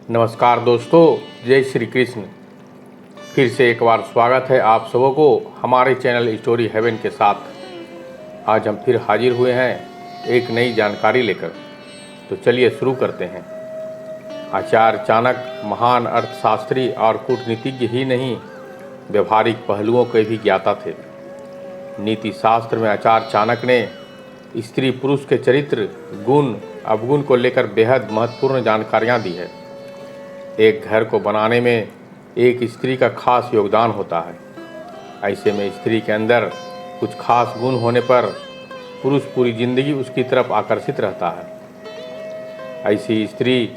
नमस्कार दोस्तों, जय श्री कृष्ण। फिर से एक बार स्वागत है आप सबों को हमारे चैनल स्टोरी हेवन के साथ। आज हम फिर हाजिर हुए हैं एक नई जानकारी लेकर। तो चलिए शुरू करते हैं। आचार्य चाणक्य महान अर्थशास्त्री और कूटनीतिज्ञ ही नहीं, व्यवहारिक पहलुओं के भी ज्ञाता थे। नीति शास्त्र में आचार्य चाणक्य ने स्त्री पुरुष के चरित्र, गुण, अवगुण को लेकर बेहद महत्वपूर्ण जानकारियाँ दी है। एक घर को बनाने में एक स्त्री का खास योगदान होता है। ऐसे में स्त्री के अंदर कुछ खास गुण होने पर पुरुष पूरी जिंदगी उसकी तरफ आकर्षित रहता है। ऐसी स्त्री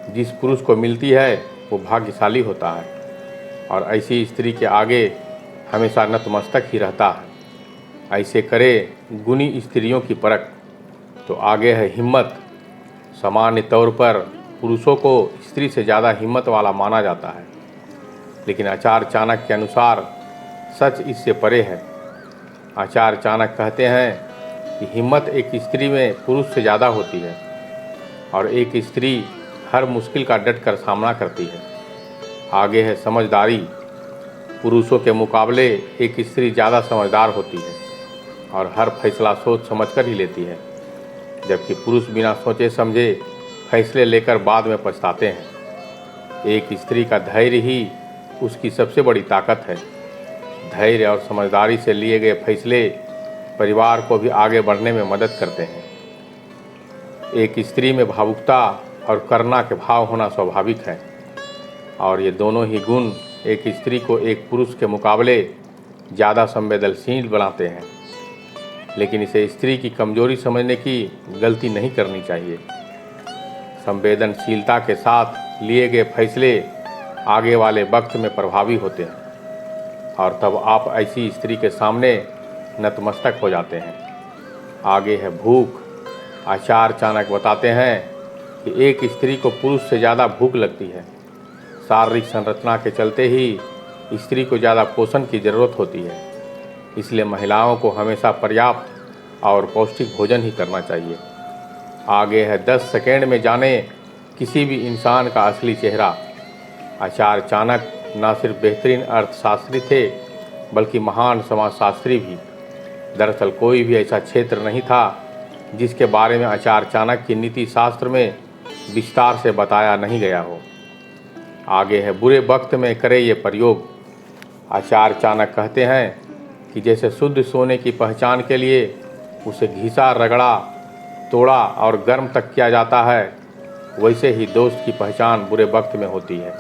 जिस पुरुष को मिलती है वो भाग्यशाली होता है और ऐसी स्त्री के आगे हमेशा नतमस्तक ही रहता है। ऐसे करे गुणी स्त्रियों की परख तो आगे है हिम्मत। सामान्य तौर पर पुरुषों को स्त्री से ज़्यादा हिम्मत वाला माना जाता है, लेकिन आचार्य चाणक्य के अनुसार सच इससे परे है। आचार्य चाणक्य कहते हैं कि हिम्मत एक स्त्री में पुरुष से ज़्यादा होती है और एक स्त्री हर मुश्किल का डटकर सामना करती है। आगे है समझदारी। पुरुषों के मुकाबले एक स्त्री ज़्यादा समझदार होती है और हर फैसला सोच समझकर ही लेती है, जबकि पुरुष बिना सोचे समझे फैसले लेकर बाद में पछताते हैं। एक स्त्री का धैर्य ही उसकी सबसे बड़ी ताकत है। धैर्य और समझदारी से लिए गए फैसले परिवार को भी आगे बढ़ने में मदद करते हैं। एक स्त्री में भावुकता और करुणा के भाव होना स्वाभाविक है और ये दोनों ही गुण एक स्त्री को एक पुरुष के मुकाबले ज़्यादा संवेदनशील बनाते हैं। लेकिन इसे स्त्री की कमजोरी समझने की गलती नहीं करनी चाहिए। संवेदनशीलता के साथ लिए गए फैसले आगे वाले वक्त में प्रभावी होते हैं और तब आप ऐसी स्त्री के सामने नतमस्तक हो जाते हैं। आगे है भूख। आचार्य चाणक्य बताते हैं कि एक स्त्री को पुरुष से ज़्यादा भूख लगती है। शारीरिक संरचना के चलते ही स्त्री को ज़्यादा पोषण की ज़रूरत होती है, इसलिए महिलाओं को हमेशा पर्याप्त और पौष्टिक भोजन ही करना चाहिए। आगे है 10 सेकेंड में जाने किसी भी इंसान का असली चेहरा। आचार्य चाणक्य न सिर्फ बेहतरीन अर्थशास्त्री थे बल्कि महान समाजशास्त्री भी। दरअसल कोई भी ऐसा क्षेत्र नहीं था जिसके बारे में आचार्य चाणक्य की नीति शास्त्र में विस्तार से बताया नहीं गया हो। आगे है बुरे वक्त में करे ये प्रयोग। आचार्य चाणक्य कहते हैं कि जैसे शुद्ध सोने की पहचान के लिए उसे घिसा, रगड़ा, तोड़ा और गर्म तक किया जाता है, वैसे ही दोस्त की पहचान बुरे वक्त में होती है।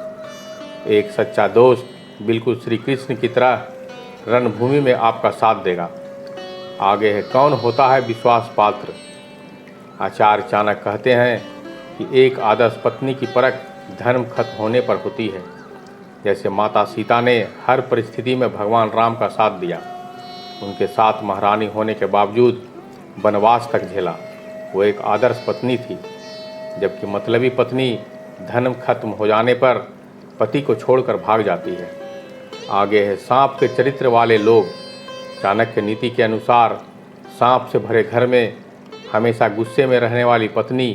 एक सच्चा दोस्त बिल्कुल श्री कृष्ण की तरह रणभूमि में आपका साथ देगा। आगे है कौन होता है विश्वास पात्र। आचार्य चाणक्य कहते हैं कि एक आदर्श पत्नी की परख धर्म खत्म होने पर होती है। जैसे माता सीता ने हर परिस्थिति में भगवान राम का साथ दिया, उनके साथ महारानी होने के बावजूद वनवास तक झेला, वो एक आदर्श पत्नी थी। जबकि मतलबी पत्नी धर्म खत्म हो जाने पर पति को छोड़कर भाग जाती है। आगे है सांप के चरित्र वाले लोग। चाणक्य नीति के अनुसार सांप से भरे घर में हमेशा गुस्से में रहने वाली पत्नी,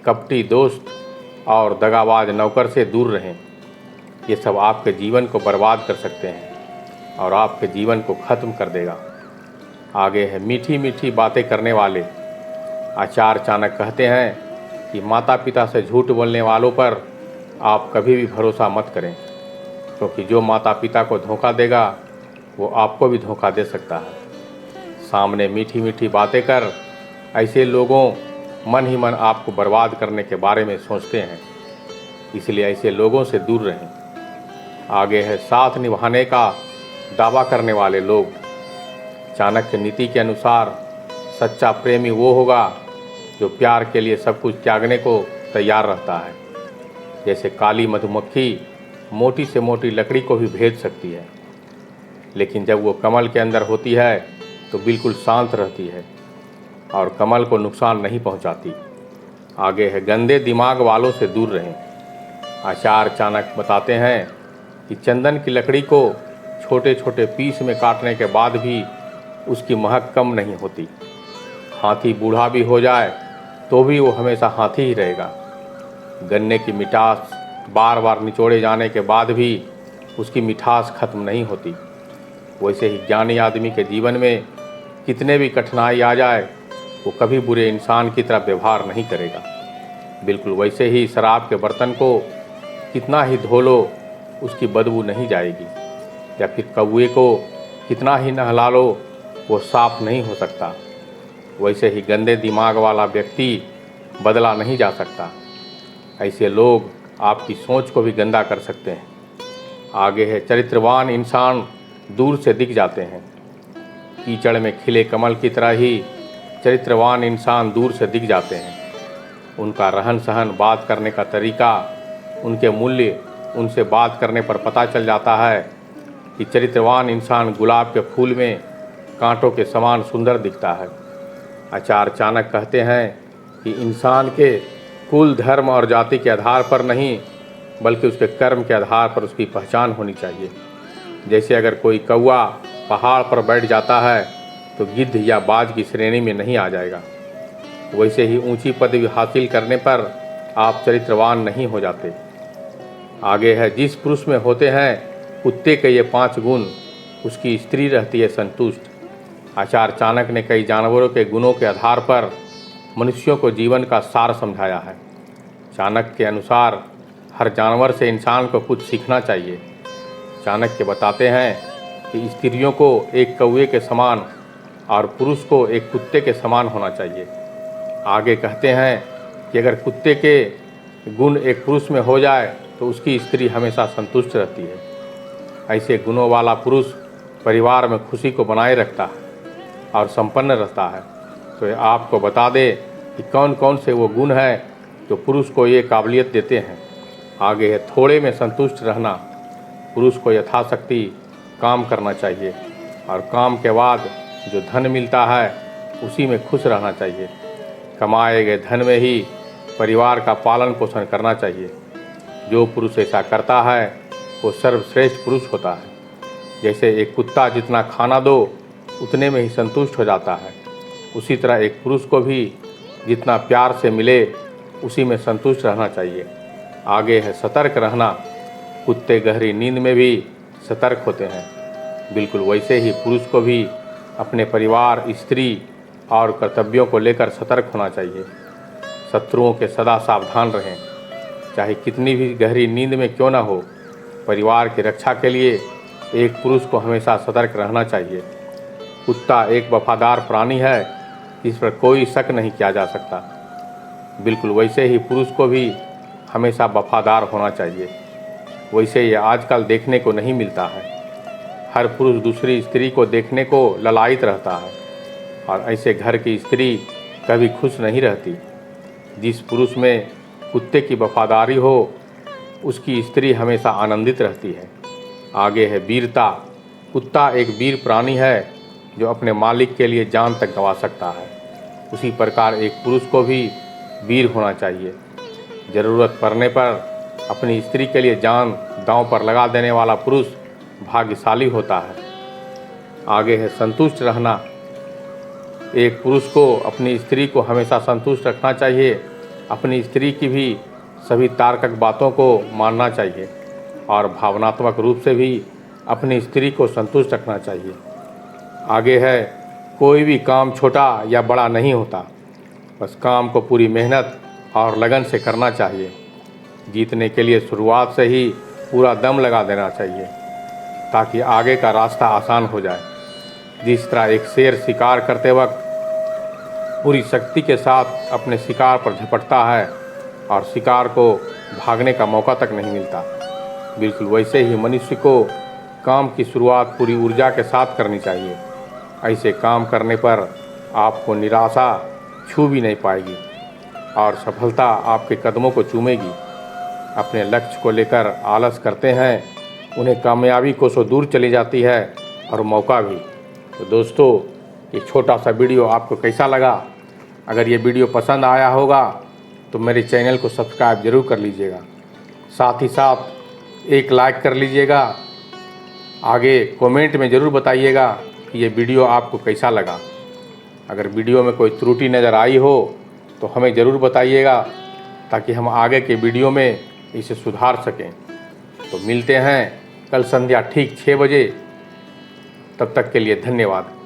कपटी दोस्त और दगाबाज नौकर से दूर रहें। ये सब आपके जीवन को बर्बाद कर सकते हैं और आपके जीवन को ख़त्म कर देगा। आगे है मीठी मीठी बातें करने वाले। आचार्य चाणक्य कहते हैं कि माता पिता से झूठ बोलने वालों पर आप कभी भी भरोसा मत करें, क्योंकि जो माता पिता को धोखा देगा वो आपको भी धोखा दे सकता है। सामने मीठी मीठी बातें कर ऐसे लोगों मन ही मन आपको बर्बाद करने के बारे में सोचते हैं, इसलिए ऐसे लोगों से दूर रहें। आगे है साथ निभाने का दावा करने वाले लोग। चाणक्य नीति के अनुसार सच्चा प्रेमी वो होगा जो प्यार के लिए सब कुछ त्यागने को तैयार रहता है। जैसे काली मधुमक्खी मोटी से मोटी लकड़ी को भी भेद सकती है, लेकिन जब वो कमल के अंदर होती है तो बिल्कुल शांत रहती है और कमल को नुकसान नहीं पहुंचाती। आगे है गंदे दिमाग वालों से दूर रहें। आचार्य चाणक्य बताते हैं कि चंदन की लकड़ी को छोटे छोटे पीस में काटने के बाद भी उसकी महक कम नहीं होती। हाथी बूढ़ा भी हो जाए तो भी वो हमेशा हाथी ही रहेगा। गन्ने की मिठास बार बार निचोड़े जाने के बाद भी उसकी मिठास खत्म नहीं होती। वैसे ही ज्ञानी आदमी के जीवन में कितने भी कठिनाई आ जाए वो कभी बुरे इंसान की तरह व्यवहार नहीं करेगा। बिल्कुल वैसे ही शराब के बर्तन को कितना ही धो लो उसकी बदबू नहीं जाएगी, या फिर कौवे को कितना ही नहला लो वो साफ नहीं हो सकता। वैसे ही गंदे दिमाग वाला व्यक्ति बदला नहीं जा सकता। ऐसे लोग आपकी सोच को भी गंदा कर सकते हैं। आगे है चरित्रवान इंसान दूर से दिख जाते हैं। कीचड़ में खिले कमल की तरह ही चरित्रवान इंसान दूर से दिख जाते हैं। उनका रहन सहन, बात करने का तरीका, उनके मूल्य उनसे बात करने पर पता चल जाता है कि चरित्रवान इंसान गुलाब के फूल में कांटों के समान सुंदर दिखता है। आचार्य चाणक्य कहते हैं कि इंसान के कुल, धर्म और जाति के आधार पर नहीं बल्कि उसके कर्म के आधार पर उसकी पहचान होनी चाहिए। जैसे अगर कोई कौवा पहाड़ पर बैठ जाता है तो गिद्ध या बाज की श्रेणी में नहीं आ जाएगा, वैसे ही ऊंची पदवी हासिल करने पर आप चरित्रवान नहीं हो जाते। आगे है जिस पुरुष में होते हैं कुत्ते के ये 5 गुण उसकी स्त्री रहती है संतुष्ट। आचार्य चाणक्य ने कई जानवरों के गुणों के आधार पर मनुष्यों को जीवन का सार समझाया है। चाणक्य के अनुसार हर जानवर से इंसान को कुछ सीखना चाहिए। चाणक्य बताते हैं कि स्त्रियों को एक कौवे के समान और पुरुष को एक कुत्ते के समान होना चाहिए। आगे कहते हैं कि अगर कुत्ते के गुण एक पुरुष में हो जाए तो उसकी स्त्री हमेशा संतुष्ट रहती है। ऐसे गुणों वाला पुरुष परिवार में खुशी को बनाए रखता है और संपन्न रहता है। तो ये आपको बता दे कि कौन कौन से वो गुण हैं जो पुरुष को ये काबिलियत देते हैं। आगे है थोड़े में संतुष्ट रहना। पुरुष को यथाशक्ति काम करना चाहिए और काम के बाद जो धन मिलता है उसी में खुश रहना चाहिए। कमाए गए धन में ही परिवार का पालन पोषण करना चाहिए। जो पुरुष ऐसा करता है वो सर्वश्रेष्ठ पुरुष होता है। जैसे एक कुत्ता जितना खाना दो उतने में ही संतुष्ट हो जाता है, उसी तरह एक पुरुष को भी जितना प्यार से मिले उसी में संतुष्ट रहना चाहिए। आगे है सतर्क रहना। कुत्ते गहरी नींद में भी सतर्क होते हैं। बिल्कुल वैसे ही पुरुष को भी अपने परिवार, स्त्री और कर्तव्यों को लेकर सतर्क होना चाहिए। शत्रुओं के सदा सावधान रहें, चाहे कितनी भी गहरी नींद में क्यों ना हो। परिवार की रक्षा के लिए एक पुरुष को हमेशा सतर्क रहना चाहिए। कुत्ता एक वफादार प्राणी है जिस पर कोई शक नहीं किया जा सकता। बिल्कुल वैसे ही पुरुष को भी हमेशा वफादार होना चाहिए। वैसे ये आजकल देखने को नहीं मिलता है। हर पुरुष दूसरी स्त्री को देखने को ललायित रहता है और ऐसे घर की स्त्री कभी खुश नहीं रहती। जिस पुरुष में कुत्ते की वफादारी हो उसकी स्त्री हमेशा आनंदित रहती है। आगे है वीरता। कुत्ता एक वीर प्राणी है जो अपने मालिक के लिए जान तक गंवा सकता है। उसी प्रकार एक पुरुष को भी वीर होना चाहिए। ज़रूरत पड़ने पर अपनी स्त्री के लिए जान दांव पर लगा देने वाला पुरुष भाग्यशाली होता है। आगे है संतुष्ट रहना। एक पुरुष को अपनी स्त्री को हमेशा संतुष्ट रखना चाहिए। अपनी स्त्री की भी सभी तार्किक बातों को मानना चाहिए और भावनात्मक रूप से भी अपनी स्त्री को संतुष्ट रखना चाहिए। आगे है कोई भी काम छोटा या बड़ा नहीं होता, बस काम को पूरी मेहनत और लगन से करना चाहिए। जीतने के लिए शुरुआत से ही पूरा दम लगा देना चाहिए ताकि आगे का रास्ता आसान हो जाए। जिस तरह एक शेर शिकार करते वक्त पूरी शक्ति के साथ अपने शिकार पर झपटता है और शिकार को भागने का मौका तक नहीं मिलता, बिल्कुल वैसे ही मनुष्य को काम की शुरुआत पूरी ऊर्जा के साथ करनी चाहिए। ऐसे काम करने पर आपको निराशा छू भी नहीं पाएगी और सफलता आपके कदमों को चूमेगी। अपने लक्ष्य को लेकर आलस करते हैं, उन्हें कामयाबी को सो दूर चली जाती है और मौका भी। तो दोस्तों, ये छोटा सा वीडियो आपको कैसा लगा? अगर ये वीडियो पसंद आया होगा तो मेरे चैनल को सब्सक्राइब ज़रूर कर लीजिएगा। साथ ही साथ एक लाइक कर लीजिएगा। आगे कमेंट में ज़रूर बताइएगा कि ये वीडियो आपको कैसा लगा। अगर वीडियो में कोई त्रुटि नज़र आई हो तो हमें ज़रूर बताइएगा ताकि हम आगे के वीडियो में इसे सुधार सकें। तो मिलते हैं कल संध्या ठीक 6 बजे। तब तक के लिए धन्यवाद।